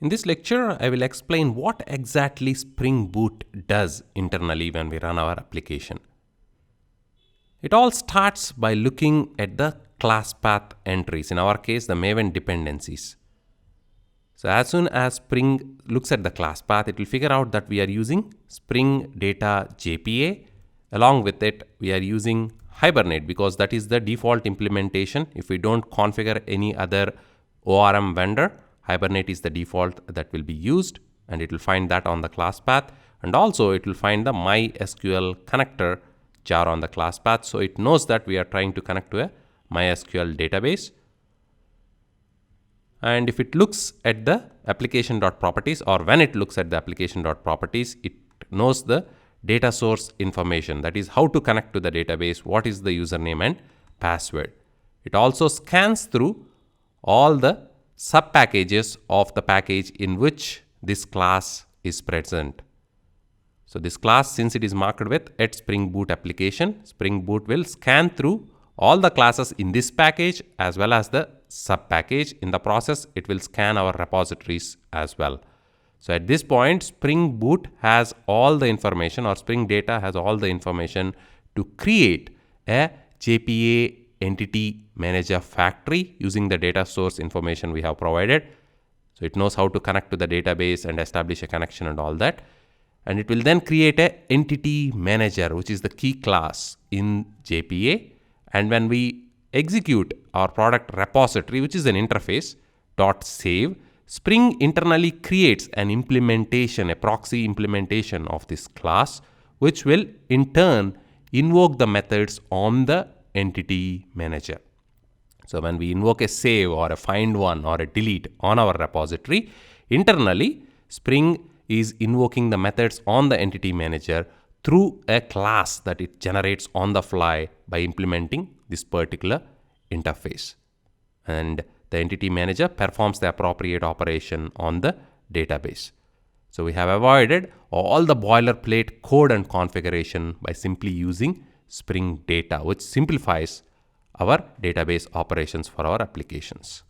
In this lecture, I will explain what exactly Spring Boot does internally when we run our application. It all starts by looking at the class path entries, in our case the Maven dependencies. So as soon as Spring looks at the class path, it will figure out that we are using Spring Data JPA. Along with it, we are using Hibernate because that is the default implementation. If we don't configure any other ORM vendor, Hibernate is the default that will be used, and it will find that on the class path. And also it will find the MySQL connector jar on the class path. So it knows that we are trying to connect to a MySQL database. And if it looks at the application.properties, or when it looks at the application.properties, it knows the data source information, that is how to connect to the database, what is the username and password. It also scans through all the sub packages of the package in which this class is present. So this class, since it is marked with at Spring Boot application, Spring Boot will scan through all the classes in this package as well as the sub package. In the process, it will scan our repositories as well. So at this point, Spring Boot has all the information, or Spring Data has all the information to create a JPA entity manager factory using the data source information we have provided. So it knows how to connect to the database and establish a connection and all that. And it will then create a entity manager, which is the key class in JPA. And when we execute our product repository, which is an interface, .save, Spring internally creates an implementation, a proxy implementation of this class, which will in turn invoke the methods on the entity manager. So when we invoke a save or a find one or a delete on our repository, internally Spring is invoking the methods on the entity manager through a class that it generates on the fly by implementing this particular interface. And the entity manager performs the appropriate operation on the database. So we have avoided all the boilerplate code and configuration by simply using Spring Data, which simplifies our database operations for our applications.